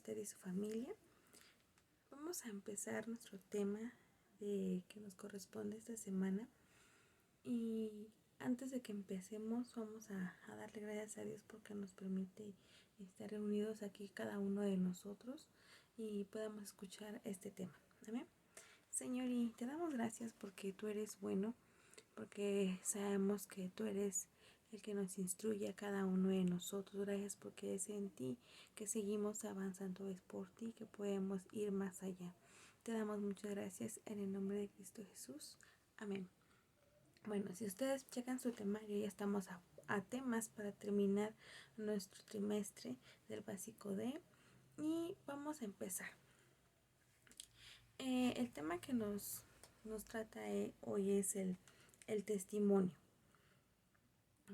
usted y su familia. Vamos a empezar nuestro tema que nos corresponde esta semana. Y antes de que empecemos, vamos a darle gracias a Dios porque nos permite estar reunidos aquí cada uno de nosotros y podamos escuchar este tema. Amén. Señor, y te damos gracias porque tú eres bueno, porque sabemos que tú eres el que nos instruye a cada uno de nosotros. Gracias porque es en ti que seguimos avanzando, es por ti que podemos ir más allá. Te damos muchas gracias en el nombre de Cristo Jesús. Amén. Bueno, si ustedes checan su temario, ya estamos a temas para terminar nuestro trimestre del básico D y vamos a empezar. El tema que nos trata hoy es el testimonio.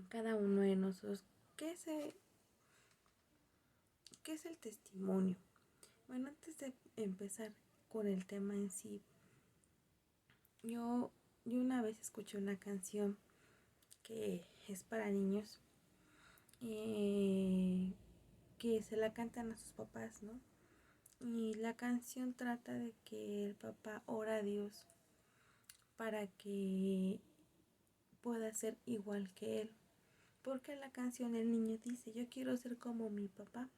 Cada uno de nosotros, ¿qué es el testimonio? Bueno, antes de empezar con el tema en sí, yo una vez escuché una canción que es para niños, que se la cantan a sus papás, ¿no? Y la canción trata de que el papá ora a Dios para que pueda ser igual que él. Porque en la canción el niño dice, yo quiero ser como mi papá.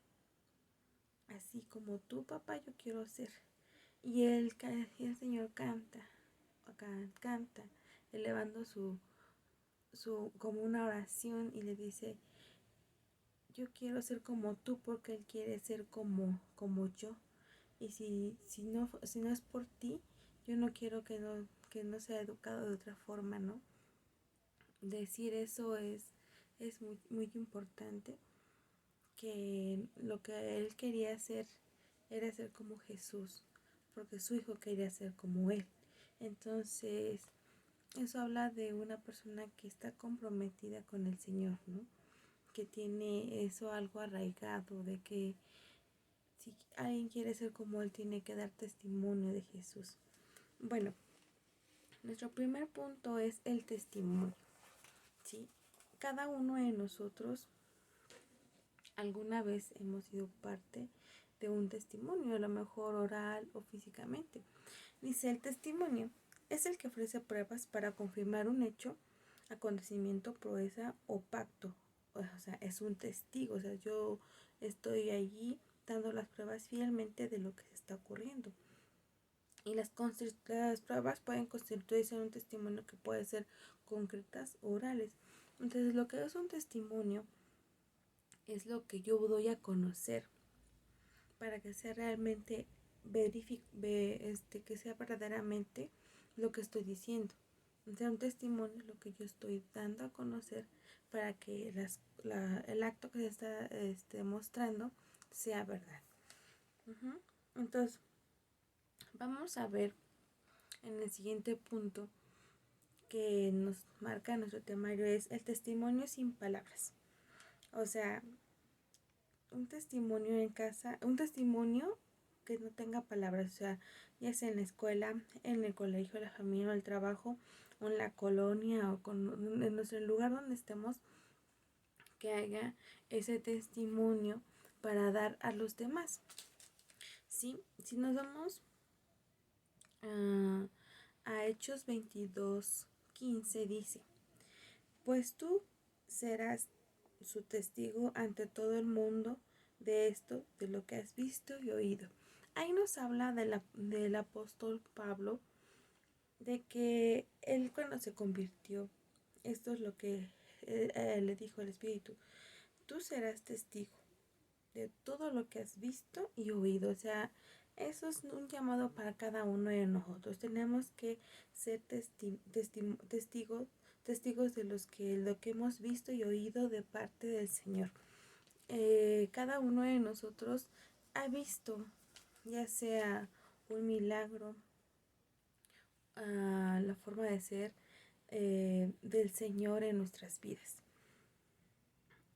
Así como tu papá yo quiero ser. Y el Señor canta, elevando su como una oración y le dice, yo quiero ser como tú porque él quiere ser como yo. Y si no es por ti, yo no quiero que no sea educado de otra forma, ¿no? Decir eso es muy, muy importante, que lo que él quería hacer era ser como Jesús, porque su hijo quería ser como él. Entonces, eso habla de una persona que está comprometida con el Señor, ¿no? Que tiene eso algo arraigado, de que si alguien quiere ser como él, tiene que dar testimonio de Jesús. Bueno, nuestro primer punto es el testimonio, ¿sí? Cada uno de nosotros alguna vez hemos sido parte de un testimonio, a lo mejor oral o físicamente. Dice, el testimonio es el que ofrece pruebas para confirmar un hecho, acontecimiento, proeza o pacto. O sea, es un testigo, o sea, yo estoy allí dando las pruebas fielmente de lo que se está ocurriendo. Y las pruebas pueden constituirse en un testimonio que puede ser concretas o orales. Entonces, lo que es un testimonio es lo que yo doy a conocer para que sea realmente que sea verdaderamente lo que estoy diciendo. O sea, un testimonio es lo que yo estoy dando a conocer para que el acto que se está mostrando sea verdad. Entonces, vamos a ver en el siguiente punto que nos marca nuestro temario, es el testimonio sin palabras. O sea, un testimonio en casa, un testimonio que no tenga palabras, o sea, ya sea en la escuela, en el colegio, la familia, o el trabajo, o en la colonia, o en nuestro lugar donde estemos, que haya ese testimonio para dar a los demás. ¿Sí? Si nos vamos a Hechos 22:15, dice, pues tú serás su testigo ante todo el mundo de esto, de lo que has visto y oído. Ahí nos habla del apóstol Pablo, de que él cuando se convirtió, esto es lo que le dijo el Espíritu, tú serás testigo de todo lo que has visto y oído. O sea, eso es un llamado para cada uno de nosotros. Tenemos que ser testigos de lo que hemos visto y oído de parte del Señor. Cada uno de nosotros ha visto, ya sea un milagro, la forma de ser del Señor en nuestras vidas.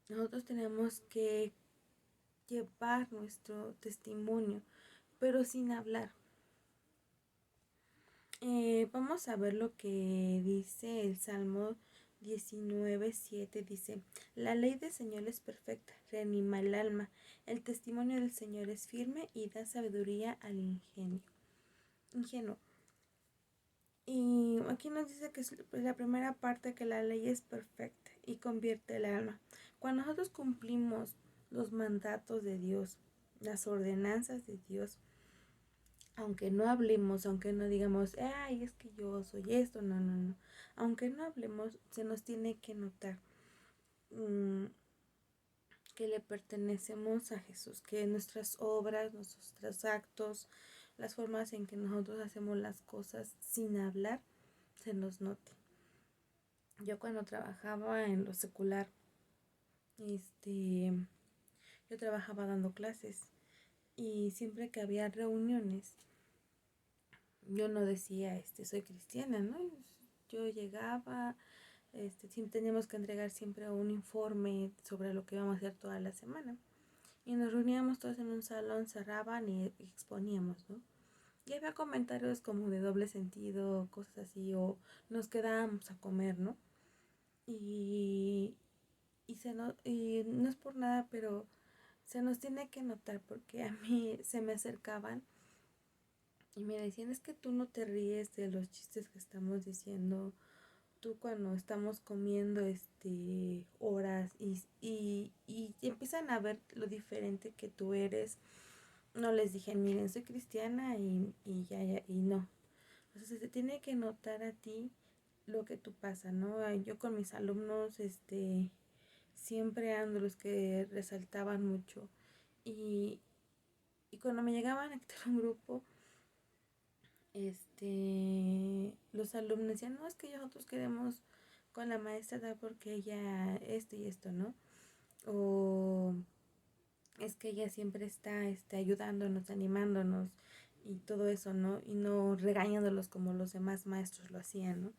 Nosotros tenemos que llevar nuestro testimonio, pero sin hablar. Vamos a ver lo que dice el Salmo 19:7 dice: La ley del Señor es perfecta, reanima el alma. El testimonio del Señor es firme y da sabiduría al ingenuo. Y aquí nos dice que es la primera parte, que la ley es perfecta y convierte el alma. Cuando nosotros cumplimos los mandatos de Dios, las ordenanzas de Dios, aunque no hablemos, aunque no digamos, ay, es que yo soy esto, no, no, no. Aunque no hablemos, se nos tiene que notar que le pertenecemos a Jesús, que nuestras obras, nuestros actos, las formas en que nosotros hacemos las cosas sin hablar, se nos note. Yo cuando trabajaba en lo secular, yo trabajaba dando clases y siempre que había reuniones, yo no decía, soy cristiana, ¿no? Yo llegaba, teníamos que entregar siempre un informe sobre lo que íbamos a hacer toda la semana. Y nos reuníamos todos en un salón, cerraban y exponíamos, ¿no? Y había comentarios como de doble sentido, cosas así, o nos quedábamos a comer, ¿no? Y, y no es por nada, pero se nos tiene que notar, porque a mí se me acercaban y me decían, es que tú no te ríes de los chistes que estamos diciendo, tú cuando estamos comiendo horas y empiezan a ver lo diferente que tú eres. No les dije, miren, soy cristiana y ya, y no. O sea, se tiene que notar a ti lo que tú pasa, ¿no? Yo con mis alumnos, siempre ando los que resaltaban mucho. Y, y cuando me llegaban a quitar un grupo, los alumnos decían, no, es que nosotros queremos con la maestra porque ella esto y esto, ¿no? O es que ella siempre está ayudándonos, animándonos y todo eso, ¿no? Y no regañándolos como los demás maestros lo hacían, ¿no?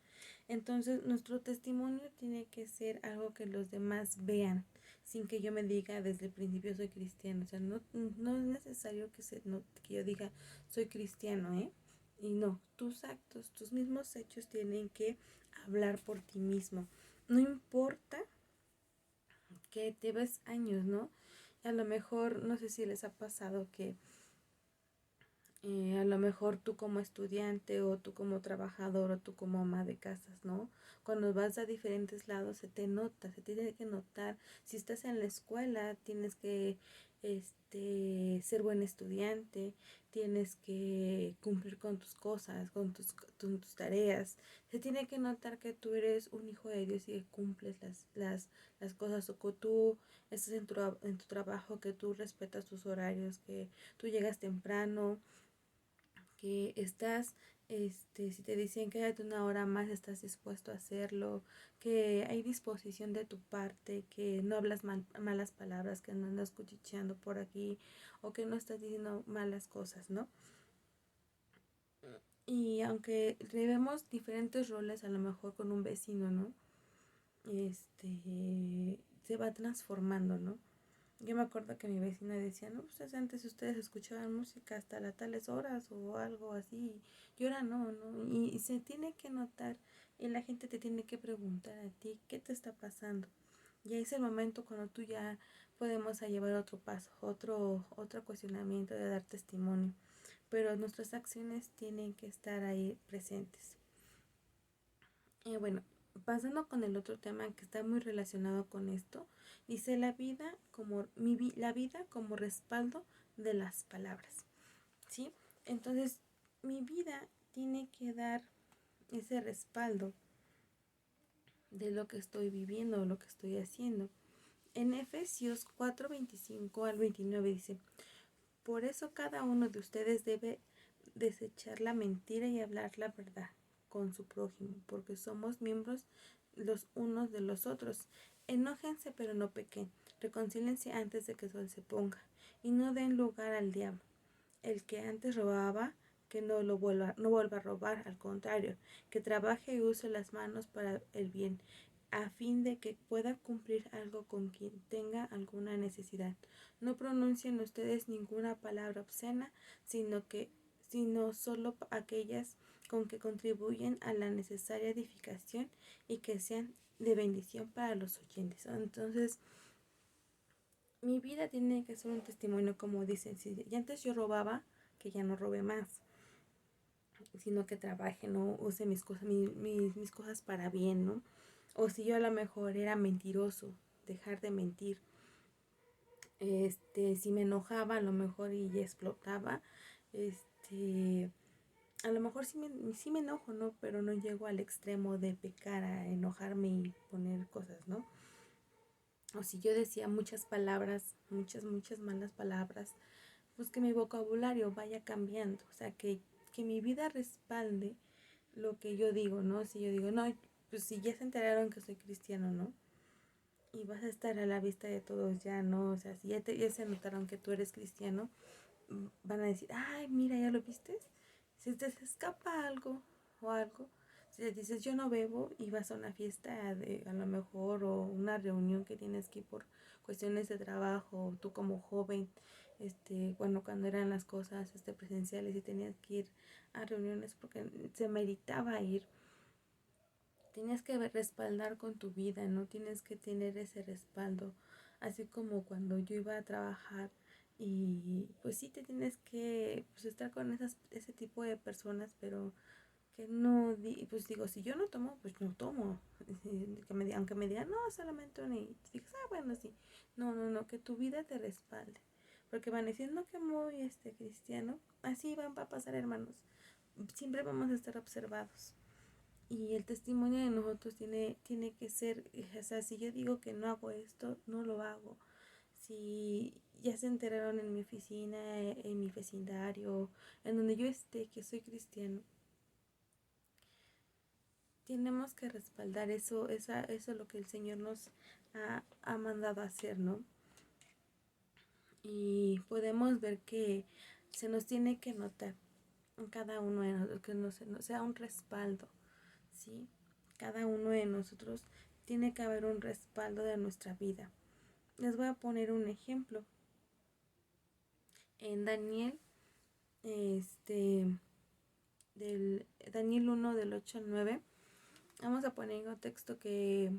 Entonces, nuestro testimonio tiene que ser algo que los demás vean, sin que yo me diga desde el principio soy cristiano. O sea, no es necesario que yo diga soy cristiano, ¿eh? Y no, tus actos, tus mismos hechos tienen que hablar por ti mismo. No importa que te ves años, ¿no? A lo mejor, no sé si les ha pasado que a lo mejor tú como estudiante o tú como trabajador o tú como ama de casas, ¿no? Cuando vas a diferentes lados se te nota, se tiene que notar. Si estás en la escuela tienes que ser buen estudiante, tienes que cumplir con tus cosas, con tus tareas. Se tiene que notar que tú eres un hijo de Dios y que cumples las cosas, o que tú estás en tu trabajo, que tú respetas tus horarios, que tú llegas temprano, que estás, si te dicen quédate una hora más, estás dispuesto a hacerlo, que hay disposición de tu parte, que no hablas malas palabras, que no andas cuchicheando por aquí, o que no estás diciendo malas cosas, ¿no? Y aunque llevemos diferentes roles, a lo mejor con un vecino, ¿no? Se va transformando, ¿no? Yo me acuerdo que mi vecina decía, no, pues antes ustedes escuchaban música hasta las tales horas o algo así, y ahora no, ¿no? Y se tiene que notar y la gente te tiene que preguntar a ti, ¿qué te está pasando? Y ahí es el momento cuando tú ya podemos llevar otro paso, otro cuestionamiento de dar testimonio, pero nuestras acciones tienen que estar ahí presentes. Bueno, pasando con el otro tema que está muy relacionado con esto, dice la vida como respaldo de las palabras, ¿sí? Entonces, mi vida tiene que dar ese respaldo de lo que estoy viviendo, lo que estoy haciendo. En Efesios 4:25-29 dice: por eso cada uno de ustedes debe desechar la mentira y hablar la verdad con su prójimo, porque somos miembros los unos de los otros. Enójense pero no pequen, reconcílense antes de que el sol se ponga, y no den lugar al diablo. El que antes robaba, que no vuelva a robar, al contrario, que trabaje y use las manos para el bien, a fin de que pueda cumplir algo con quien tenga alguna necesidad. No pronuncien ustedes ninguna palabra obscena, sino solo aquellas con que contribuyen a la necesaria edificación y que sean de bendición para los oyentes. Entonces, mi vida tiene que ser un testimonio, como dicen, si y antes yo robaba, que ya no robe más, sino que trabaje, no use mis cosas, mis cosas para bien, ¿no? O si yo a lo mejor era mentiroso, dejar de mentir. Si me enojaba a lo mejor y ya explotaba, a lo mejor sí me enojo, ¿no? Pero no llego al extremo de pecar, a enojarme y poner cosas, ¿no? O si yo decía muchas palabras, muchas malas palabras, pues que mi vocabulario vaya cambiando, o sea, que mi vida respalde lo que yo digo, ¿no? Si yo digo, no, pues si ya se enteraron que soy cristiano, ¿no? Y vas a estar a la vista de todos ya, ¿no? O sea, si ya se notaron que tú eres cristiano, van a decir, ay, mira, ¿ya lo viste? Si te escapa algo o algo, si le dices yo no bebo y vas a una fiesta a lo mejor o una reunión que tienes que ir por cuestiones de trabajo, tú como joven, bueno, cuando eran las cosas presenciales y tenías que ir a reuniones porque se meritaba ir, tienes que respaldar con tu vida, no tienes que tener ese respaldo, así como cuando yo iba a trabajar y pues sí te tienes que pues, estar con ese tipo de personas, pero que no, pues digo, si yo no tomo, pues no tomo, aunque me digan, no, solamente una, y dices, bueno, sí, no, que tu vida te respalde, porque van diciendo que muy cristiano, así van a pasar, hermanos, siempre vamos a estar observados. Y el testimonio de nosotros tiene que ser, o sea, si yo digo que no hago esto, no lo hago. Si ya se enteraron en mi oficina, en mi vecindario, en donde yo esté, que soy cristiano, tenemos que respaldar eso es lo que el Señor nos ha mandado a hacer, ¿no? Y podemos ver que se nos tiene que notar en cada uno de nosotros, que nos sea un respaldo, ¿sí? Cada uno de nosotros tiene que haber un respaldo de nuestra vida. Les voy a poner un ejemplo. En Daniel, del Daniel 1 del 8 al 9, vamos a poner un texto que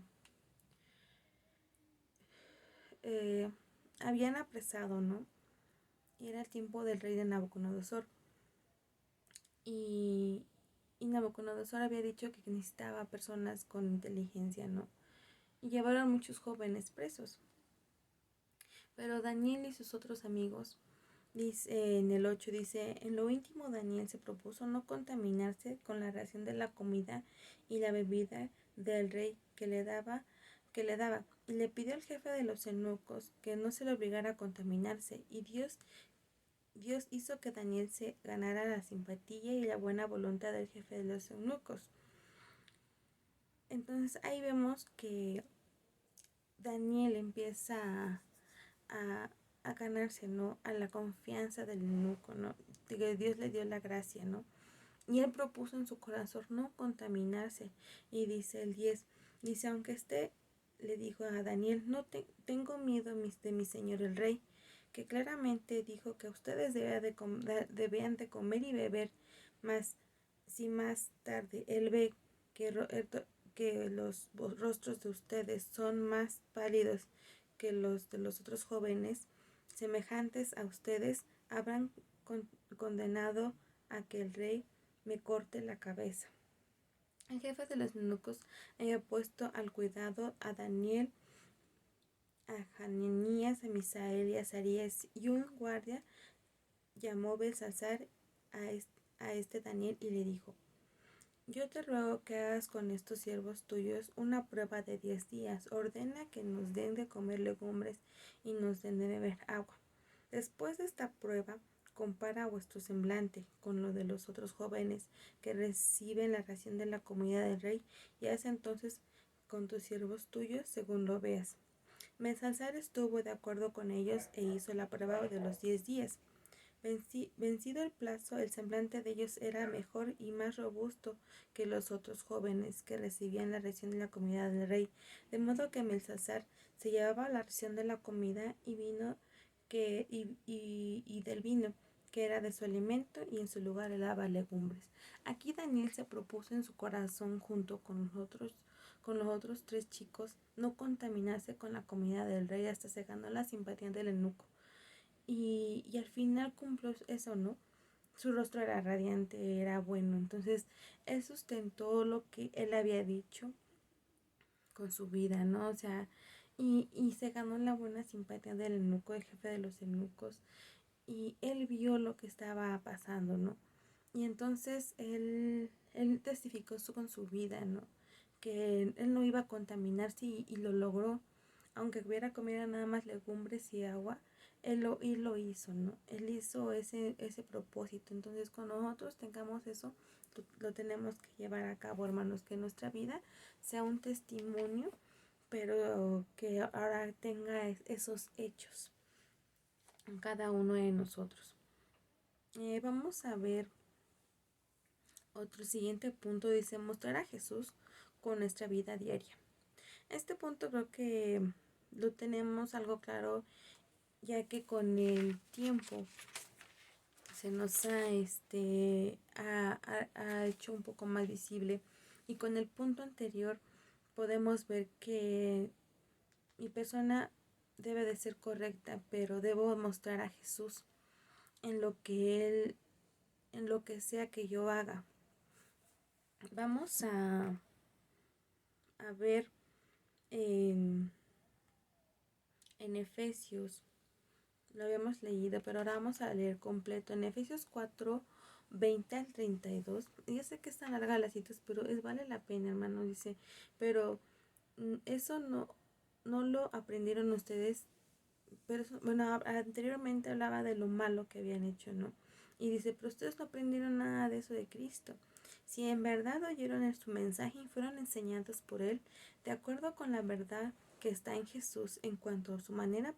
habían apresado, ¿no? Y era el tiempo del rey de Nabucodonosor. Y Nabucodonosor había dicho que necesitaba personas con inteligencia, ¿no? Y llevaron muchos jóvenes presos. Pero Daniel y sus otros amigos, dice, en el 8 dice, en lo íntimo Daniel se propuso no contaminarse con la ración de la comida y la bebida del rey que le daba, y le pidió al jefe de los eunucos que no se le obligara a contaminarse, y Dios hizo que Daniel se ganara la simpatía y la buena voluntad del jefe de los eunucos. Entonces ahí vemos que Daniel empieza a, a ganarse, ¿no? A la confianza del eunuco, ¿no? Que Dios le dio la gracia, ¿no? Y él propuso en su corazón no contaminarse. Y dice el 10, dice, aunque le dijo a Daniel, no tengo miedo de mi señor el rey, que claramente dijo que ustedes debían de comer y beber, mas si más tarde él ve que los rostros de ustedes son más pálidos que los de los otros jóvenes, semejantes a ustedes, habrán condenado a que el rey me corte la cabeza. El jefe de los eunucos había puesto al cuidado a Daniel, a Hananías, a Misael y a Azarías, y un guardia llamó Belsasar a Daniel y le dijo, yo te ruego que hagas con estos siervos tuyos una prueba de 10 días. Ordena que nos den de comer legumbres y nos den de beber agua. Después de esta prueba, compara vuestro semblante con lo de los otros jóvenes que reciben la ración de la comida del rey, y haz entonces con tus siervos tuyos según lo veas. Belsasar estuvo de acuerdo con ellos e hizo la prueba de los 10 días. Vencido el plazo, el semblante de ellos era mejor y más robusto que los otros jóvenes que recibían la ración de la comida del rey, de modo que Belsasar se llevaba la ración de la comida y del vino que era de su alimento, y en su lugar le daba legumbres. Aquí Daniel se propuso en su corazón, junto con los otros 3 chicos, no contaminarse con la comida del rey, hasta se ganó la simpatía del eunuco. Y al final cumplió eso, ¿no? Su rostro era radiante, era bueno. Entonces él sustentó lo que él había dicho con su vida, ¿no? O sea, y se ganó la buena simpatía del eunuco, el jefe de los eunucos, y él vio lo que estaba pasando, ¿no? Y entonces él testificó con su vida, ¿no? Que él no iba a contaminarse, y lo logró. Aunque hubiera comido nada más legumbres y agua, él lo hizo, ¿no? Él hizo ese propósito. Entonces, cuando nosotros tengamos eso, lo tenemos que llevar a cabo, hermanos, que nuestra vida sea un testimonio, pero que ahora tenga esos hechos en cada uno de nosotros. Vamos a ver otro siguiente punto. Dice: mostrar a Jesús con nuestra vida diaria. Este punto creo que lo tenemos algo claro, ya que con el tiempo se nos ha hecho un poco más visible, y con el punto anterior podemos ver que mi persona debe de ser correcta, pero debo mostrar a Jesús en en lo que sea que yo haga. Vamos a ver en Efesios. Lo habíamos leído, pero ahora vamos a leer completo. En Efesios 4, 20 al 32. Yo sé que están largas las citas, pero vale la pena, hermano. Dice, pero eso no lo aprendieron ustedes. Pero bueno, anteriormente hablaba de lo malo que habían hecho, ¿no? Y dice, pero ustedes no aprendieron nada de eso de Cristo. Si en verdad oyeron su mensaje y fueron enseñados por él, de acuerdo con la verdad que está en Jesús en cuanto a su manera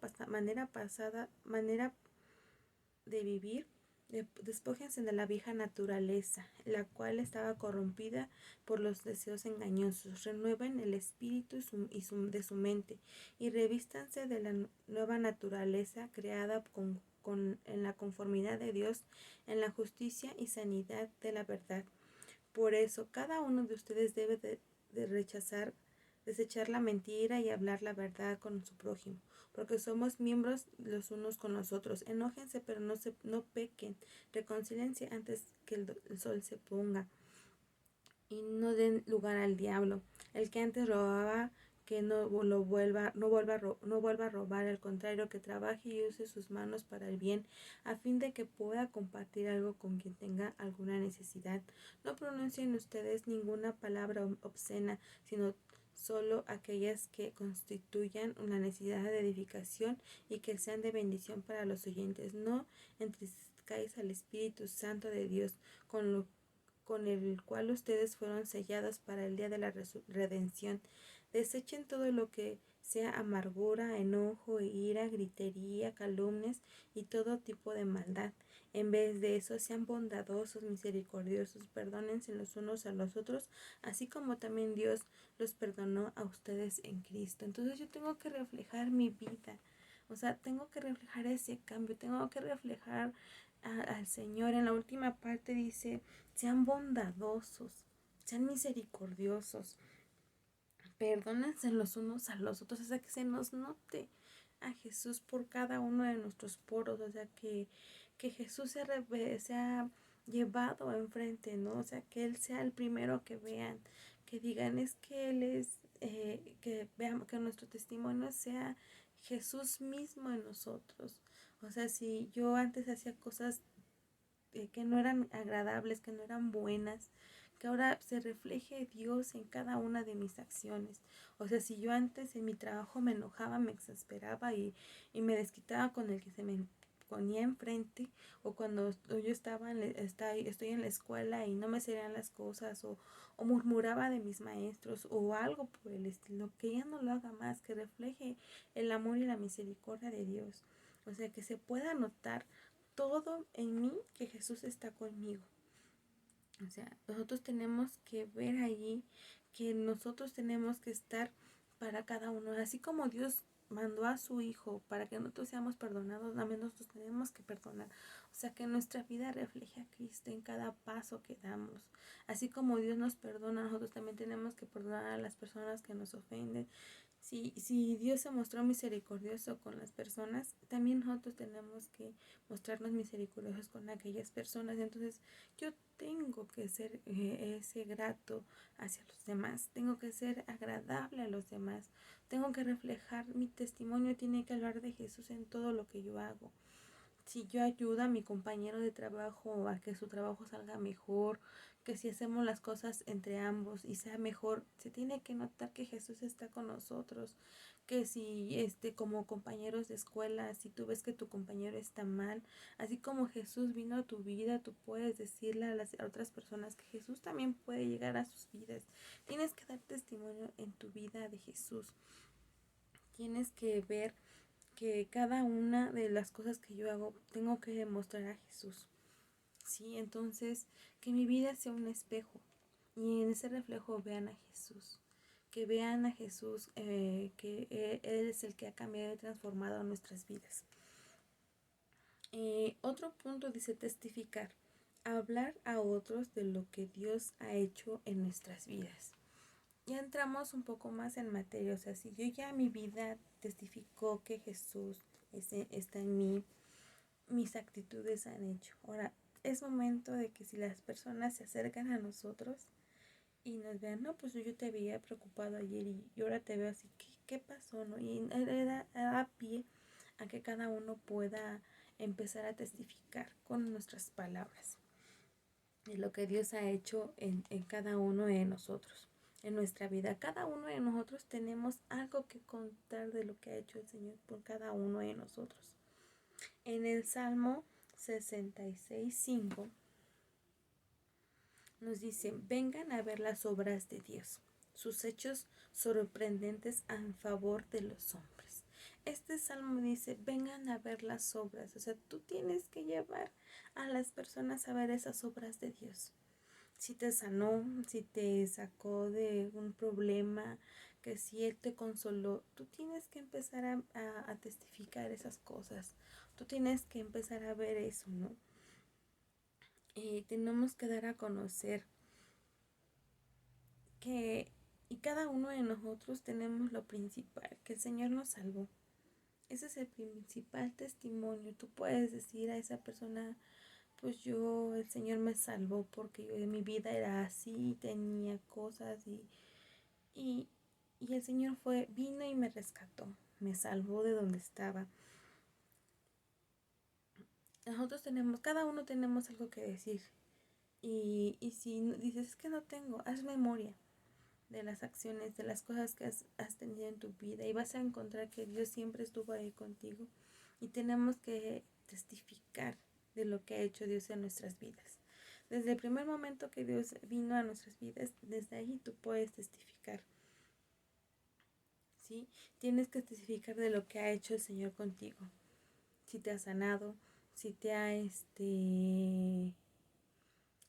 de vivir, despójense de la vieja naturaleza, la cual estaba corrompida por los deseos engañosos. Renueven el espíritu de su mente, y revístanse de la nueva naturaleza creada en la conformidad de Dios, en la justicia y sanidad de la verdad. Por eso, cada uno de ustedes debe de desechar la mentira y hablar la verdad con su prójimo, porque somos miembros los unos con los otros. Enójense, pero no pequen. Reconcíliense antes que el sol se ponga, y no den lugar al diablo. El que antes robaba, que no vuelva a robar, al contrario, que trabaje y use sus manos para el bien, a fin de que pueda compartir algo con quien tenga alguna necesidad. No pronuncien ustedes ninguna palabra obscena, sino solo aquellas que constituyan una necesidad de edificación y que sean de bendición para los oyentes. No entristezcáis al Espíritu Santo de Dios, con el cual ustedes fueron sellados para el día de la redención. Desechen todo lo que sea amargura, enojo, ira, gritería, calumnias y todo tipo de maldad. En vez de eso, sean bondadosos, misericordiosos, perdónense los unos a los otros, así como también Dios los perdonó a ustedes en Cristo. Entonces yo tengo que reflejar mi vida. O sea, tengo que reflejar ese cambio, tengo que reflejar al Señor. En la última parte dice: sean bondadosos, sean misericordiosos, perdónense los unos a los otros, o sea, que se nos note a Jesús por cada uno de nuestros poros, o sea, que Jesús sea llevado enfrente, ¿no? O sea, que Él sea el primero que vean, que digan es que Él es, que veamos, que nuestro testimonio sea Jesús mismo en nosotros. O sea, si yo antes hacía cosas que no eran agradables, que no eran buenas, que ahora se refleje Dios en cada una de mis acciones. O sea, si yo antes en mi trabajo me enojaba, me exasperaba y me desquitaba con el que se me ponía enfrente, o cuando yo estoy en la escuela y no me salían las cosas, o murmuraba de mis maestros o algo por el estilo, que ya no lo haga más, que refleje el amor y la misericordia de Dios. O sea, que se pueda notar todo en mí que Jesús está conmigo. O sea, nosotros tenemos que ver allí que nosotros tenemos que estar para cada uno. Así como Dios mandó a su Hijo para que nosotros seamos perdonados, también nosotros tenemos que perdonar. O sea, que nuestra vida refleje a Cristo en cada paso que damos. Así como Dios nos perdona, nosotros también tenemos que perdonar a las personas que nos ofenden. Si Dios se mostró misericordioso con las personas, también nosotros tenemos que mostrarnos misericordiosos con aquellas personas. Entonces yo tengo que ser ese grato hacia los demás, tengo que ser agradable a los demás, tengo que reflejar, mi testimonio tiene que hablar de Jesús en todo lo que yo hago. Si yo ayudo a mi compañero de trabajo a que su trabajo salga mejor, que si hacemos las cosas entre ambos y sea mejor, se tiene que notar que Jesús está con nosotros. Que si como compañeros de escuela, si tú ves que tu compañero está mal, así como Jesús vino a tu vida, tú puedes decirle a otras personas que Jesús también puede llegar a sus vidas. Tienes que dar testimonio en tu vida de Jesús. Tienes que ver que cada una de las cosas que yo hago tengo que demostrar a Jesús. Sí, entonces que mi vida sea un espejo y en ese reflejo vean a Jesús. Que vean a Jesús, que Él es el que ha cambiado y transformado nuestras vidas. Otro punto dice testificar, hablar a otros de lo que Dios ha hecho en nuestras vidas. Ya entramos un poco más en materia, o sea, si yo ya mi vida testificó que Jesús está en mí, mis actitudes han hecho. Ahora, es momento de que si las personas se acercan a nosotros y nos vean, no, pues yo te había preocupado ayer y ahora te veo así, ¿qué pasó? ¿No? Y da pie a que cada uno pueda empezar a testificar con nuestras palabras de lo que Dios ha hecho en cada uno de nosotros, en nuestra vida. Cada uno de nosotros tenemos algo que contar de lo que ha hecho el Señor por cada uno de nosotros. En el Salmo 66:5 nos dice, vengan a ver las obras de Dios, sus hechos sorprendentes en favor de los hombres. Este salmo dice, vengan a ver las obras, o sea, tú tienes que llevar a las personas a ver esas obras de Dios. Si te sanó, si te sacó de un problema, que si Él te consoló, tú tienes que empezar a testificar esas cosas, tú tienes que empezar a ver eso, ¿no? Tenemos que dar a conocer que y cada uno de nosotros tenemos lo principal, que el Señor nos salvó. Ese es el principal testimonio. Tú puedes decir a esa persona, pues el Señor me salvó porque mi vida era así, tenía cosas y, y el Señor vino y me rescató, me salvó de donde estaba. Nosotros cada uno tenemos algo que decir. Y si dices, es que no tengo, haz memoria de las acciones, de las cosas que has tenido en tu vida y vas a encontrar que Dios siempre estuvo ahí contigo y tenemos que testificar de lo que ha hecho Dios en nuestras vidas. Desde el primer momento que Dios vino a nuestras vidas, desde ahí tú puedes testificar. ¿Sí? Tienes que testificar de lo que ha hecho el Señor contigo. Si te ha sanado, si te ha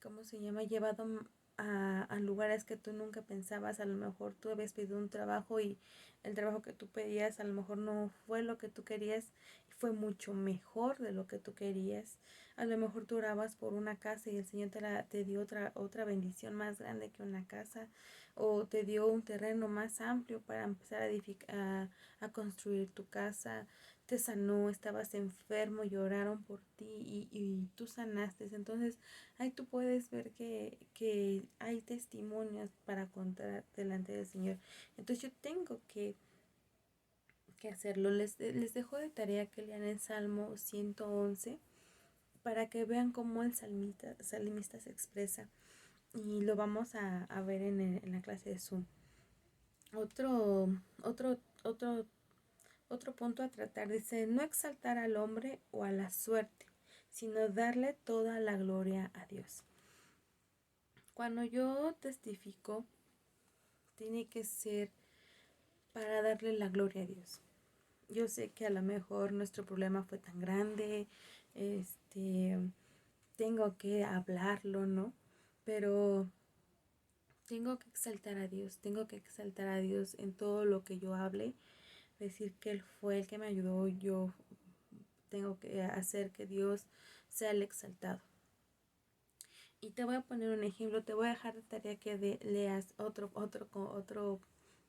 ¿cómo se llama? Llevado a lugares que tú nunca pensabas. A lo mejor tú habías pedido un trabajo y el trabajo que tú pedías a lo mejor no fue lo que tú querías, fue mucho mejor de lo que tú querías. A lo mejor tú orabas por una casa y el Señor te dio otra bendición más grande que una casa, o te dio un terreno más amplio para empezar a construir tu casa. Te sanó, estabas enfermo y oraron por ti y tú sanaste. Entonces ahí tú puedes ver que hay testimonios para contar delante del Señor. Entonces yo tengo que hacerlo. Les dejo de tarea que lean el Salmo 111 para que vean cómo el salmista se expresa. Y lo vamos a ver en la clase de Zoom. Otro punto a tratar dice, no exaltar al hombre o a la suerte, sino darle toda la gloria a Dios. Cuando yo testifico, tiene que ser para darle la gloria a Dios. Yo sé que a lo mejor nuestro problema fue tan grande, tengo que hablarlo, ¿no? Pero tengo que exaltar a Dios en todo lo que yo hable, decir que Él fue el que me ayudó, yo tengo que hacer que Dios sea el exaltado. Y te voy a poner un ejemplo, te voy a dejar de tarea que leas otro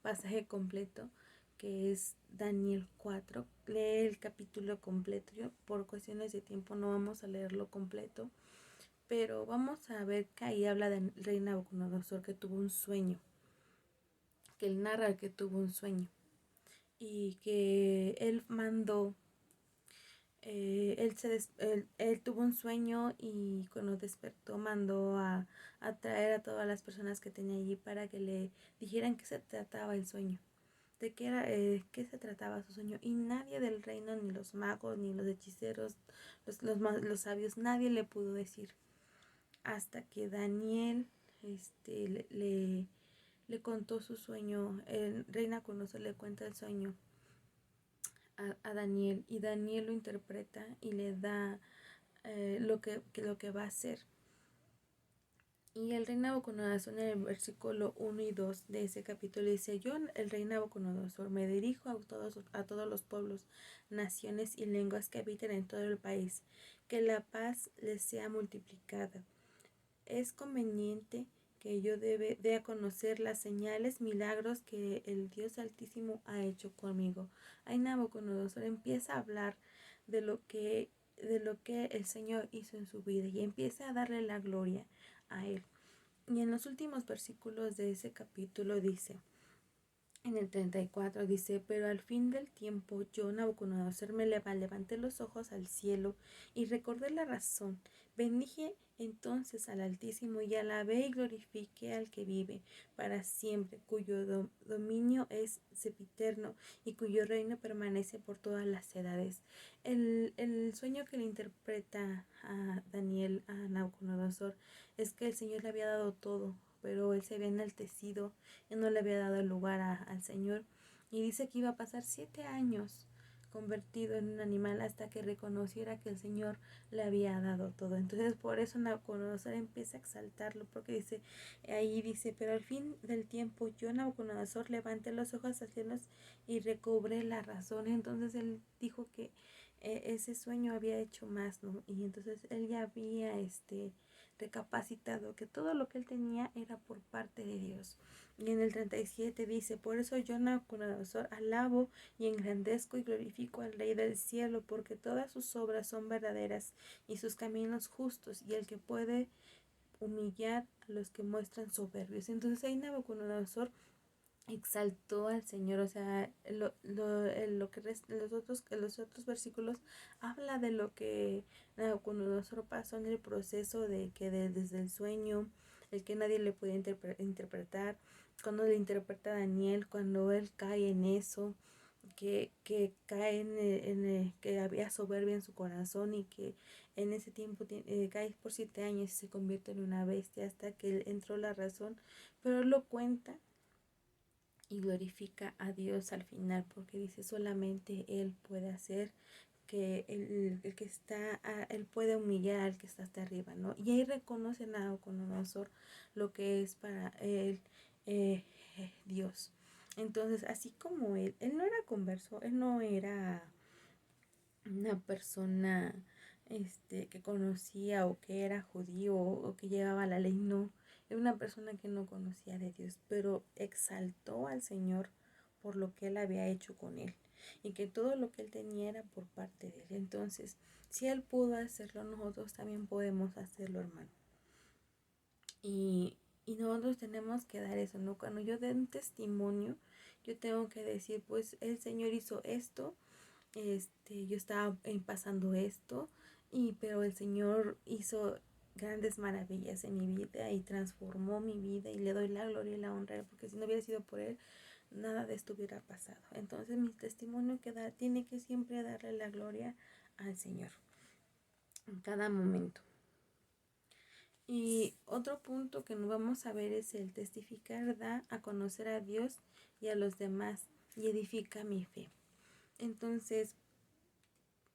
pasaje completo, que es Daniel 4. Lee el capítulo completo. Yo por cuestiones de tiempo no vamos a leerlo completo, pero vamos a ver que ahí habla del rey Nabucodonosor que tuvo un sueño, que él narra que tuvo un sueño y que él mandó. Él tuvo un sueño y cuando despertó mandó a traer a todas las personas que tenía allí para que le dijeran qué se trataba el sueño, de qué se trataba su sueño. Y nadie del reino, ni los magos, ni los hechiceros, los sabios, nadie le pudo decir. Hasta que Daniel le contó su sueño, el rey Nabucodonosor le cuenta el sueño a Daniel y Daniel lo interpreta y le da lo que va a hacer. Y el rey Nabucodonosor en el versículo 1 y 2 de ese capítulo dice: yo, el rey Nabucodonosor, me dirijo a todos los pueblos, naciones y lenguas que habiten en todo el país, que la paz les sea multiplicada. Es conveniente que yo dé a conocer las señales, milagros que el Dios Altísimo ha hecho conmigo. Ahí Nabucodonosor empieza a hablar de lo que el Señor hizo en su vida y empieza a darle la gloria a él. Y en los últimos versículos de ese capítulo dice, en el 34 dice: pero al fin del tiempo yo, Nabucodonosor, me levanté los ojos al cielo y recordé la razón. Bendije entonces al Altísimo y alabé y glorifiqué al que vive para siempre, cuyo dominio es sempiterno y cuyo reino permanece por todas las edades. El sueño que le interpreta a Daniel, a Nabucodonosor, es que el Señor le había dado todo, pero él se había enaltecido y no le había dado el lugar al Señor. Y dice que iba a pasar 7 años convertido en un animal hasta que reconociera que el Señor le había dado todo. Entonces por eso Nabucodonosor empieza a exaltarlo, porque ahí dice: pero al fin del tiempo yo, Nabucodonosor, levanté los ojos hacia los cielos y recobré la razón. Entonces él dijo que ese sueño había hecho más, ¿no? Y entonces él ya había recapacitado que todo lo que él tenía era por parte de Dios. Y en el 37 dice: por eso yo, Nabucodonosor, alabo y engrandezco y glorifico al Rey del cielo, porque todas sus obras son verdaderas y sus caminos justos, y el que puede humillar a los que muestran soberbios. Entonces ahí Nabucodonosor exaltó al Señor. O sea, los otros versículos habla de lo que Nabucodonosor pasó en el proceso de que desde el sueño, el que nadie le podía interpretar, cuando le interpreta a Daniel, cuando él cae en eso, que cae que había soberbia en su corazón y que en ese tiempo cae por 7 años y se convierte en una bestia hasta que entró la razón. Pero él lo cuenta y glorifica a Dios al final, porque dice: solamente Él puede hacer que el que está, Él puede humillar al que está hasta arriba, ¿no? Y ahí reconoce a Nabucodonosor lo que es para él Dios. Entonces, así como él no era converso, él no era una persona que conocía o que era judío o que llevaba la ley, no. Era una persona que no conocía de Dios, pero exaltó al Señor por lo que él había hecho con él y que todo lo que él tenía era por parte de él. Entonces, si él pudo hacerlo, nosotros también podemos hacerlo, hermano. Y nosotros tenemos que dar eso, ¿no? Cuando yo dé un testimonio, yo tengo que decir: pues el Señor hizo esto, yo estaba pasando esto, pero el Señor hizo grandes maravillas en mi vida y transformó mi vida, y le doy la gloria y la honra, porque si no hubiera sido por él, nada de esto hubiera pasado. Entonces mi testimonio tiene que siempre darle la gloria al Señor en cada momento. Y otro punto que nos vamos a ver es: el testificar da a conocer a Dios y a los demás y edifica mi fe. Entonces,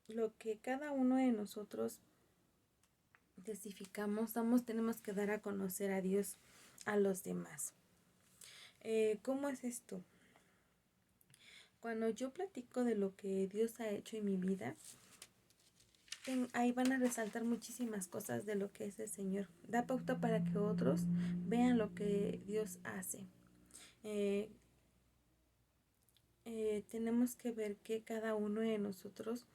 lo que cada uno de nosotros testificamos, tenemos que dar a conocer a Dios a los demás. ¿Cómo es esto? Cuando yo platico de lo que Dios ha hecho en mi vida, ahí van a resaltar muchísimas cosas de lo que es el Señor. Da pauta para que otros vean lo que Dios hace. Eh, tenemos que ver que cada uno de nosotros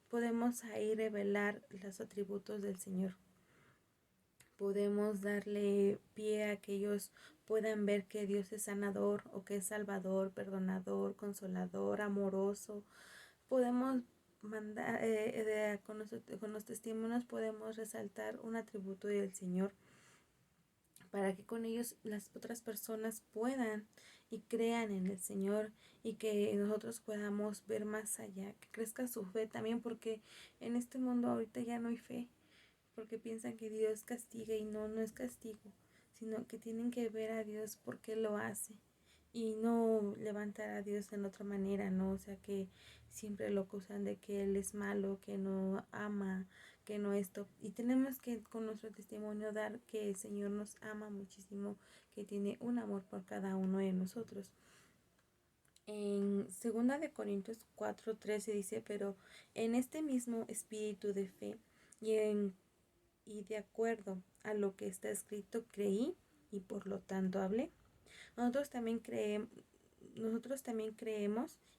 podemos ahí revelar los atributos del Señor. Podemos darle pie a que ellos puedan ver que Dios es sanador o que es salvador, perdonador, consolador, amoroso. Podemos mandar, con los testimonios podemos resaltar un atributo del Señor para que con ellos las otras personas puedan y crean en el Señor y que nosotros podamos ver más allá, que crezca su fe también, porque en este mundo ahorita ya no hay fe, porque piensan que Dios castiga y no, no es castigo, sino que tienen que ver a Dios porque lo hace y no levantar a Dios en otra manera, ¿no? O sea, que siempre lo acusan de que Él es malo, que no ama, que no esto. Y tenemos que con nuestro testimonio dar que el Señor nos ama muchísimo, que tiene un amor por cada uno de nosotros. En 2 Corintios 4:13 dice, pero en este mismo espíritu de fe y de acuerdo a lo que está escrito creí y por lo tanto hablé. Nosotros también creemos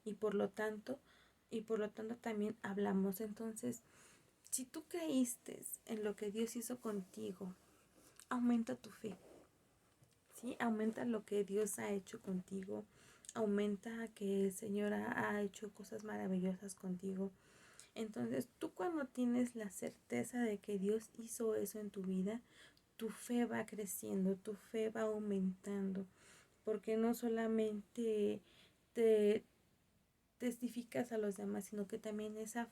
y por lo tanto también hablamos. Entonces, si tú creíste en lo que Dios hizo contigo, aumenta tu fe, ¿sí? Aumenta lo que Dios ha hecho contigo, aumenta que el Señor ha hecho cosas maravillosas contigo. Entonces, tú cuando tienes la certeza de que Dios hizo eso en tu vida, tu fe va creciendo, tu fe va aumentando, porque no solamente te testificas a los demás, sino que también esa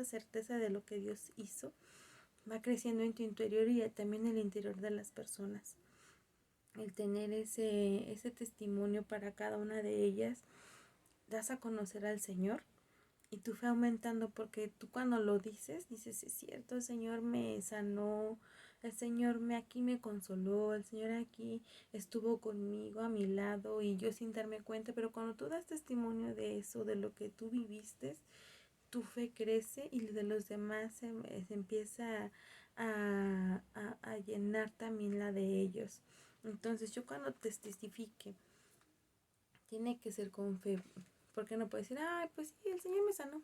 certeza de lo que Dios hizo va creciendo en tu interior y también en el interior de las personas. El tener ese testimonio para cada una de ellas, das a conocer al Señor y tu fe aumentando, porque tú cuando lo dices, es cierto, el Señor me sanó, el Señor aquí me consoló, el Señor aquí estuvo conmigo a mi lado y yo sin darme cuenta, pero cuando tú das testimonio de eso, de lo que tú viviste, tu fe crece y de los demás se empieza a llenar también la de ellos. Entonces yo cuando te testifique, tiene que ser con fe, porque no puedes decir, ay, pues sí, el Señor me sanó.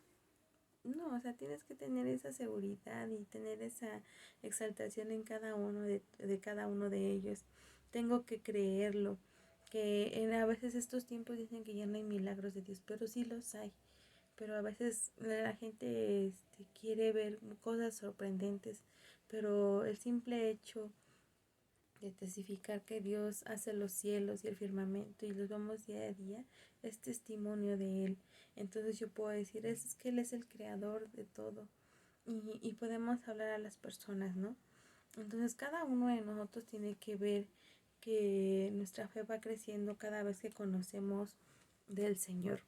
No, o sea, tienes que tener esa seguridad y tener esa exaltación en cada uno de cada uno de ellos. Tengo que creerlo, que a veces estos tiempos dicen que ya no hay milagros de Dios, pero sí los hay. Pero a veces la gente quiere ver cosas sorprendentes, pero el simple hecho de testificar que Dios hace los cielos y el firmamento y los vemos día a día, es testimonio de Él. Entonces yo puedo decir, es que Él es el creador de todo y podemos hablar a las personas, ¿no? Entonces cada uno de nosotros tiene que ver que nuestra fe va creciendo cada vez que conocemos del Señor.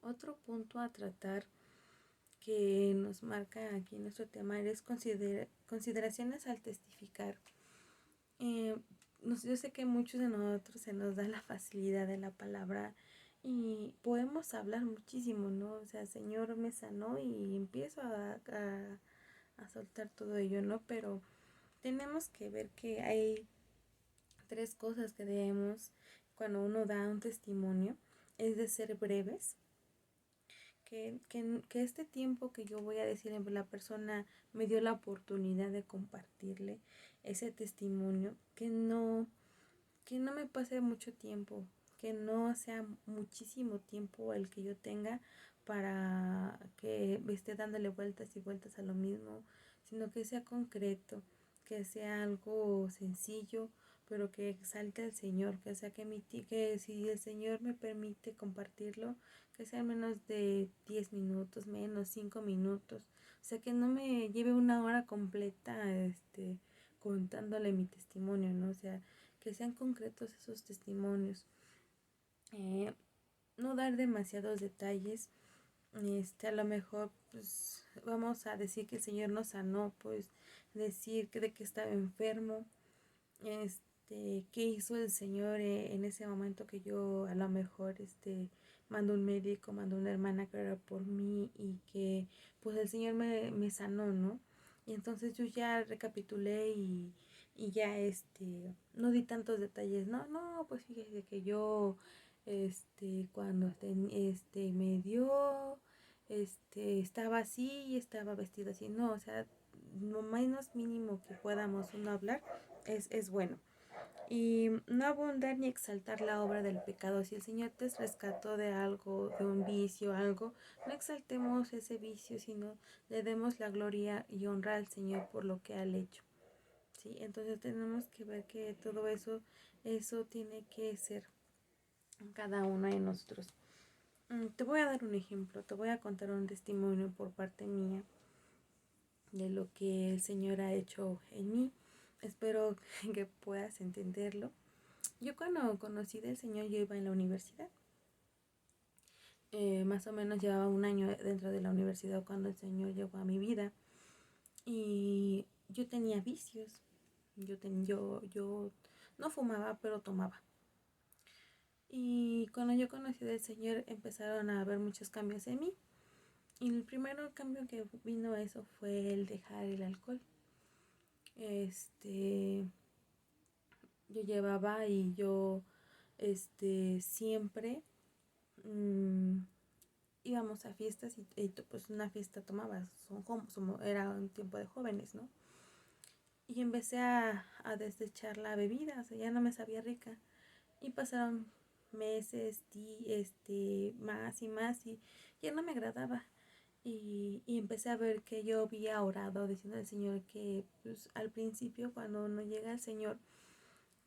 Otro punto a tratar que nos marca aquí nuestro tema es consideraciones al testificar. Yo sé que muchos de nosotros se nos da la facilidad de la palabra y podemos hablar muchísimo, ¿no? O sea, Señor me sanó y empiezo a soltar todo ello, ¿no? Pero tenemos que ver que hay tres cosas que debemos, cuando uno da un testimonio, es de ser breves, que este tiempo que yo voy a decir, la persona me dio la oportunidad de compartirle ese testimonio, que no me pase mucho tiempo, que no sea muchísimo tiempo el que yo tenga para que me esté dándole vueltas y vueltas a lo mismo, sino que sea concreto, que sea algo sencillo, pero que exalte al Señor, que sea que si el Señor me permite compartirlo, que sea menos de 10 minutos, menos 5 minutos, o sea, que no me lleve una hora completa contándole mi testimonio, ¿no? O sea, que sean concretos esos testimonios. No dar demasiados detalles. A lo mejor pues vamos a decir que el Señor nos sanó, pues decir que de que estaba enfermo, qué hizo el Señor en ese momento que yo a lo mejor mandó un médico, mandó una hermana que era por mí y que pues el Señor me sanó, ¿no? Y entonces yo ya recapitulé y ya no di tantos detalles, no, pues fíjese que yo cuando me dio estaba así y estaba vestido así, no, o sea, lo menos mínimo que podamos uno hablar es bueno. Y no abundar ni exaltar la obra del pecado. Si el Señor te rescató de algo, de un vicio, algo, no exaltemos ese vicio, sino le demos la gloria y honra al Señor por lo que ha hecho. ¿Sí? Entonces tenemos que ver que todo eso tiene que ser en cada uno de nosotros. Te voy a dar un ejemplo, te voy a contar un testimonio por parte mía de lo que el Señor ha hecho en mí. Espero que puedas entenderlo. Yo cuando conocí del Señor, yo iba en la universidad. Más o menos llevaba un año dentro de la universidad cuando el Señor llegó a mi vida. Y yo tenía vicios. Yo no fumaba, pero tomaba. Y cuando yo conocí del Señor empezaron a haber muchos cambios en mí. Y el primer cambio que vino a eso fue el dejar el alcohol. Yo llevaba y yo siempre íbamos a fiestas y pues una fiesta tomaba, era un tiempo de jóvenes, ¿no? Y empecé a desechar la bebida, o sea, ya no me sabía rica. Y pasaron meses, más y más, y ya no me agradaba. Y empecé a ver que yo había orado diciendo al Señor que pues, al principio cuando uno llega al Señor,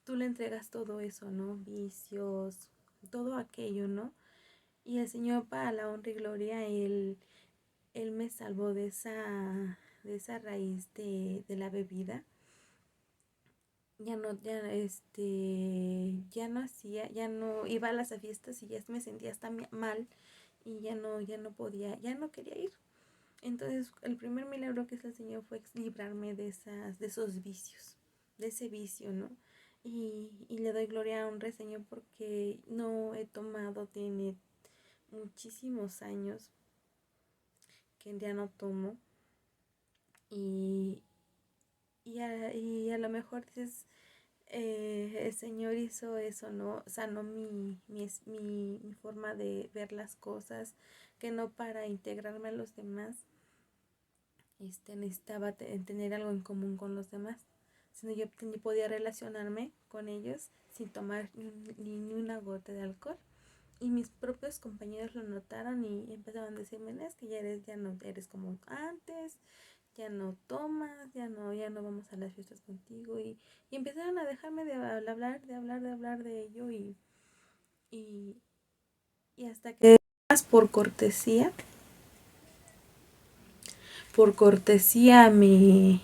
tú le entregas todo eso, ¿no? Vicios, todo aquello, ¿no? Y el Señor para la honra y gloria, Él me salvó de esa raíz de la bebida. Ya no iba a las fiestas y ya me sentía hasta mal y ya no podía, ya no quería ir. Entonces el primer milagro que hizo el Señor fue librarme de esos vicios, de ese vicio, ¿no? Y le doy gloria a honra, Señor, porque no he tomado, tiene muchísimos años que ya no tomo. Y, y a lo mejor dices, el Señor hizo eso, ¿no? Sanó mi forma de ver las cosas, que no para integrarme a los demás, necesitaba tener algo en común con los demás, sino yo podía relacionarme con ellos sin tomar ni una gota de alcohol. Y mis propios compañeros lo notaron y empezaron a decirme, es que ya no eres como antes, ya no tomas, ya no vamos a las fiestas contigo. Y empezaron a dejarme de hablar de ello y, y hasta que más por cortesía me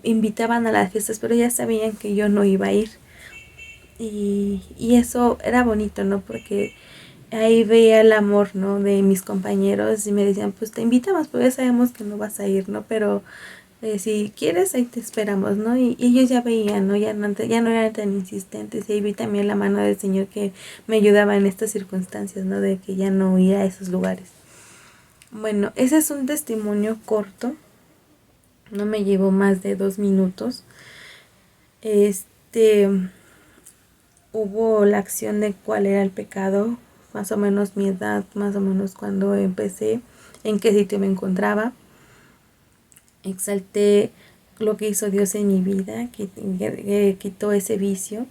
invitaban a las fiestas, pero ya sabían que yo no iba a ir. Y eso era bonito, ¿no? Porque ahí veía el amor, ¿no? De mis compañeros y me decían, pues te invitamos, pero ya sabemos que no vas a ir, ¿no? Pero si quieres, ahí te esperamos, ¿no? Y ellos ya veían, ¿no? Ya no eran tan insistentes. Y ahí vi también la mano del Señor que me ayudaba en estas circunstancias, ¿no? De que ya no ir a esos lugares. Bueno, ese es un testimonio corto. No me llevó más de 2 minutos. Hubo la acción de cuál era el pecado, más o menos mi edad, más o menos cuando empecé, en qué sitio me encontraba. Exalté lo que hizo Dios en mi vida, que quitó ese vicio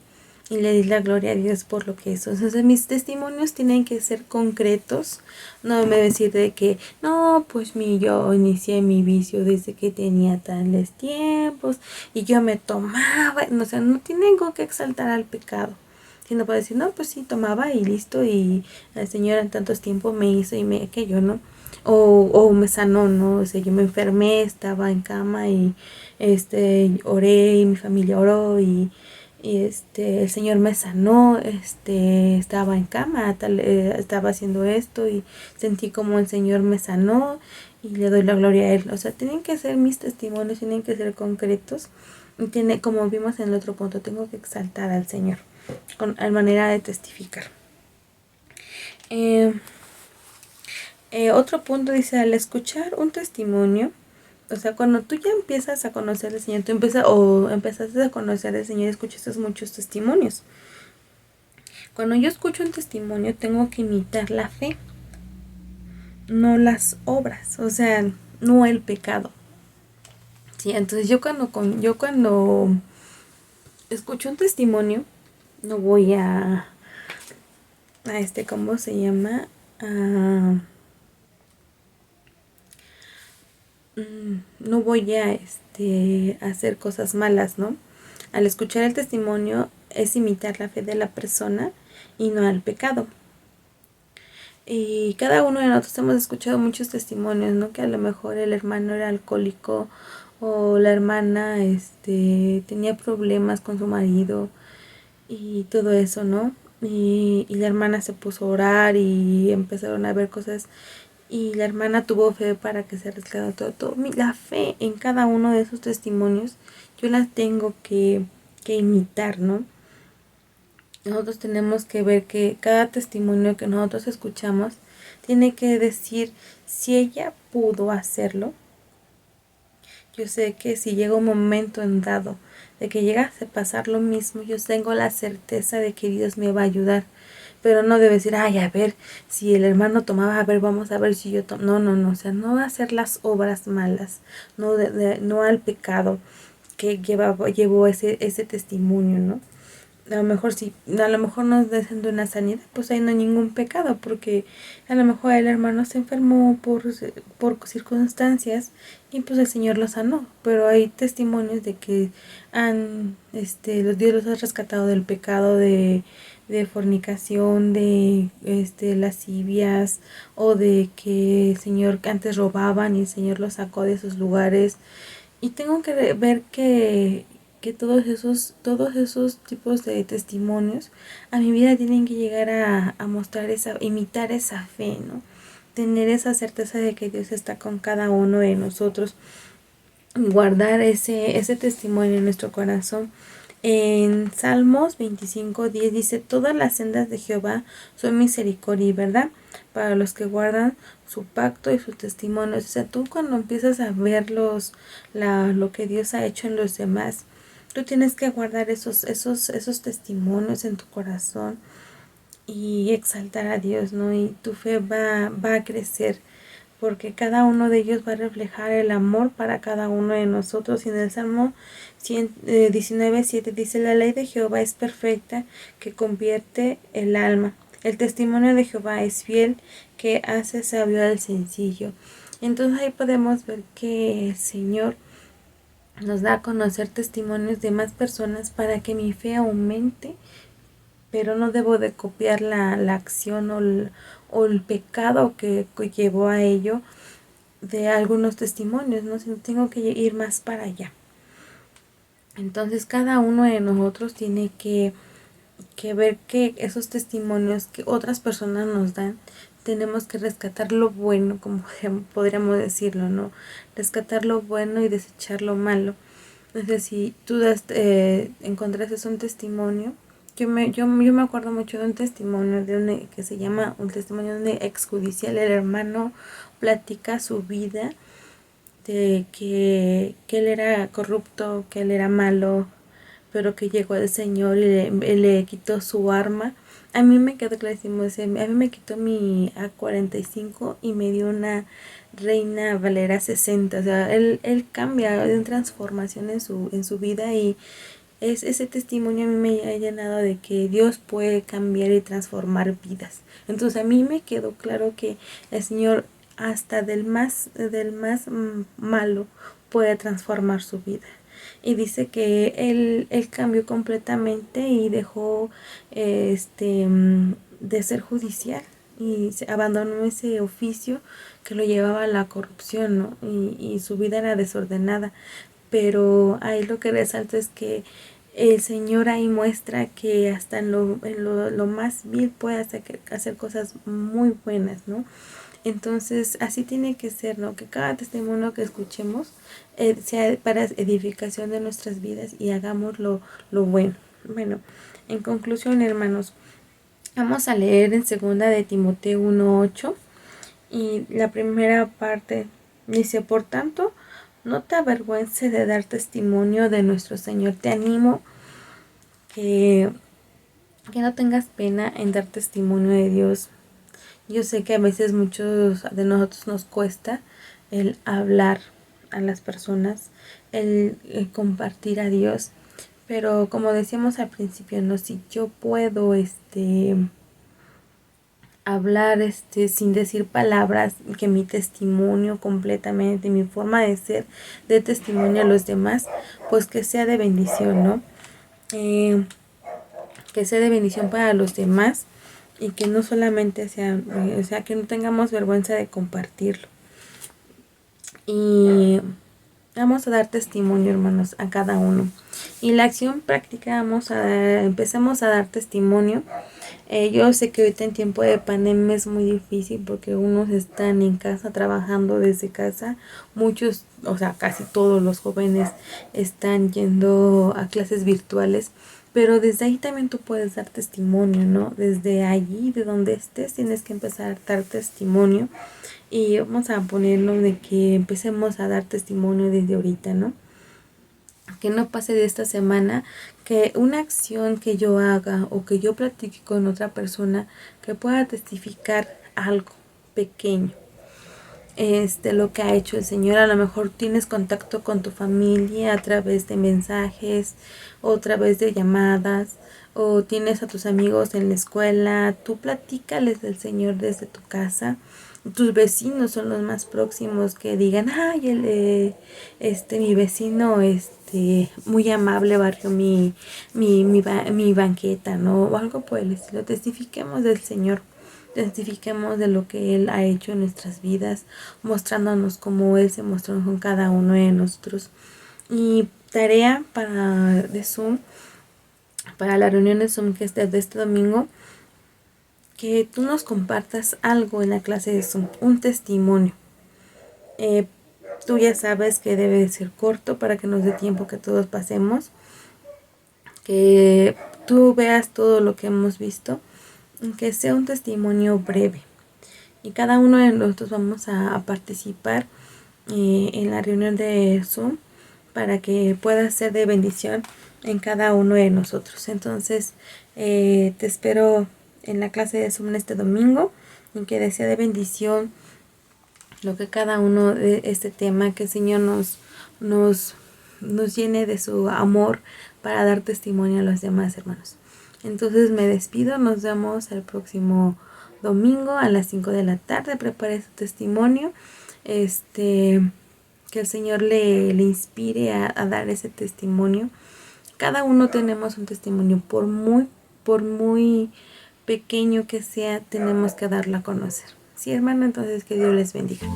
y le di la gloria a Dios por lo que hizo. Entonces mis testimonios tienen que ser concretos, no me decir de que no, pues yo inicié mi vicio desde que tenía tales tiempos y yo me tomaba, no, o sea, no tengo que exaltar al pecado, sino puedo decir, no, pues sí, tomaba y listo, y el Señor en tantos tiempos me hizo y aquello, ¿no? O me sanó, ¿no? O sea, yo me enfermé, estaba en cama y oré y mi familia oró y el Señor me sanó, estaba en cama, estaba haciendo esto y sentí como el Señor me sanó y le doy la gloria a Él. O sea, tienen que ser mis testimonios, tienen que ser concretos. Y como vimos en el otro punto, tengo que exaltar al Señor a manera de testificar. Eh, Otro punto dice, al escuchar un testimonio, o sea, cuando tú ya empiezas a conocer al Señor, tú empiezas o empezaste a conocer al Señor, escuchaste muchos testimonios. Cuando yo escucho un testimonio, tengo que imitar la fe, no las obras, o sea, no el pecado. Sí, entonces yo cuando escucho un testimonio, no voy a ¿cómo se llama? A, no voy a hacer cosas malas, ¿no? Al escuchar el testimonio es imitar la fe de la persona y no al pecado. Y cada uno de nosotros hemos escuchado muchos testimonios, ¿no? Que a lo mejor el hermano era alcohólico o la hermana tenía problemas con su marido y todo eso, ¿no? Y la hermana se puso a orar y empezaron a ver cosas y la hermana tuvo fe para que se rescatara todo. La fe en cada uno de esos testimonios yo las tengo que imitar, ¿no? Nosotros tenemos que ver que cada testimonio que nosotros escuchamos tiene que decir si ella pudo hacerlo. Yo sé que si llega un momento en dado de que llegase a pasar lo mismo, yo tengo la certeza de que Dios me va a ayudar. Pero no debe decir, ay, a ver, si el hermano tomaba, a ver, vamos a ver si yo tomo. No, no, no, o sea, no hacer las obras malas, no, no al pecado que llevó ese testimonio, ¿no? A lo mejor si a lo mejor nos dicen de una sanidad, pues ahí no hay ningún pecado, porque a lo mejor el hermano se enfermó por circunstancias y pues el Señor lo sanó, pero hay testimonios de que los Dios los ha rescatado del pecado de fornicación, de lascivias, o de que el Señor antes robaban y el Señor los sacó de esos lugares. Y tengo que ver que todos esos tipos de testimonios a mi vida tienen que llegar a mostrar imitar esa fe, ¿no? Tener esa certeza de que Dios está con cada uno de nosotros, guardar ese testimonio en nuestro corazón. En Salmos 25:10 dice, todas las sendas de Jehová son misericordia y verdad para los que guardan su pacto y sus testimonios. O sea, tú cuando empiezas a ver lo que Dios ha hecho en los demás, tú tienes que guardar esos testimonios en tu corazón y exaltar a Dios, ¿no? Y tu fe va a crecer porque cada uno de ellos va a reflejar el amor para cada uno de nosotros. Y en el Salmo 19:7 dice, la ley de Jehová es perfecta, que convierte el alma. El testimonio de Jehová es fiel, que hace sabio al sencillo. Entonces ahí podemos ver que el Señor nos da a conocer testimonios de más personas para que mi fe aumente, pero no debo de copiar la acción o el pecado que llevó a ello de algunos testimonios, ¿no? Sino tengo que ir más para allá. Entonces cada uno de nosotros tiene que ver que esos testimonios que otras personas nos dan, tenemos que rescatar lo bueno, como podríamos decirlo, ¿no? Rescatar lo bueno y desechar lo malo. Entonces, si tú encontraste un testimonio, yo me acuerdo mucho de un testimonio que se llama un testimonio de un exjudicial. El hermano platica su vida de que él era corrupto, que él era malo, pero que llegó el Señor y le quitó su arma. A mí me quedó clarísimo, a mí me quitó mi A45 y me dio una Reina Valera 60. O sea, él cambia, de una transformación en su vida, y ese testimonio a mí me ha llenado de que Dios puede cambiar y transformar vidas. Entonces a mí me quedó claro que el Señor hasta del más malo puede transformar su vida. Y dice que él cambió completamente y dejó de ser judicial y abandonó ese oficio que lo llevaba a la corrupción, ¿no? Y su vida era desordenada. Pero ahí lo que resalta es que el Señor ahí muestra que hasta lo más vil puede hacer cosas muy buenas, ¿no? Entonces, así tiene que ser, ¿no? Que cada testimonio que escuchemos sea para edificación de nuestras vidas y hagamos lo bueno. Bueno, en conclusión, hermanos, Vamos a leer en segunda de Timoteo 1:8 y la primera parte dice: por tanto, no te avergüences de dar testimonio de nuestro Señor. Te animo que, que no tengas pena en dar testimonio de Dios. Yo sé que a veces muchos de nosotros nos cuesta el hablar a las personas, el compartir a Dios, pero como decíamos al principio, no, si yo puedo hablar sin decir palabras, que mi testimonio completamente, mi forma de ser, de testimonio a los demás, pues que sea de bendición, ¿no? Que sea de bendición para los demás y que no solamente sea, o sea, que no tengamos vergüenza de compartirlo. Y vamos a dar testimonio, hermanos, a cada uno. Y la acción práctica, empecemos a dar testimonio. Yo sé que ahorita en tiempo de pandemia es muy difícil porque unos están en casa trabajando desde casa, muchos, o sea, casi todos los jóvenes están yendo a clases virtuales, pero desde ahí también tú puedes dar testimonio, ¿no? Desde allí, de donde estés, tienes que empezar a dar testimonio y vamos a ponernos de que empecemos a dar testimonio desde ahorita, ¿no? Que no pase de esta semana que una acción que yo haga o que yo platique con otra persona que pueda testificar algo pequeño, lo que ha hecho el Señor. A lo mejor tienes contacto con tu familia a través de mensajes o a través de llamadas, o tienes a tus amigos en la escuela, tú platícales del Señor desde tu casa. Tus vecinos son los más próximos que digan: ay, mi vecino, muy amable, barrió mi banqueta, ¿no? O algo por el estilo. Testifiquemos del Señor, testifiquemos de lo que Él ha hecho en nuestras vidas, mostrándonos cómo Él se mostró con cada uno de nosotros. Y tarea de Zoom, para la reunión de Zoom que es de este domingo, que tú nos compartas algo en la clase de Zoom, un testimonio. Tú ya sabes que debe de ser corto para que nos dé tiempo que todos pasemos, que tú veas todo lo que hemos visto, que sea un testimonio breve. Y cada uno de nosotros vamos a participar en la reunión de Zoom para que pueda ser de bendición en cada uno de nosotros. Entonces, te espero en la clase de Zoom este domingo, y que desea de bendición lo que cada uno de este tema, que el Señor nos llene de su amor para dar testimonio a los demás, hermanos. Entonces me despido, nos vemos el próximo domingo a las 5 de la tarde. Prepare su testimonio, que el Señor le inspire a dar ese testimonio. Cada uno tenemos un testimonio, por muy pequeño que sea, tenemos que darlo a conocer. Sí, hermano, entonces que Dios les bendiga.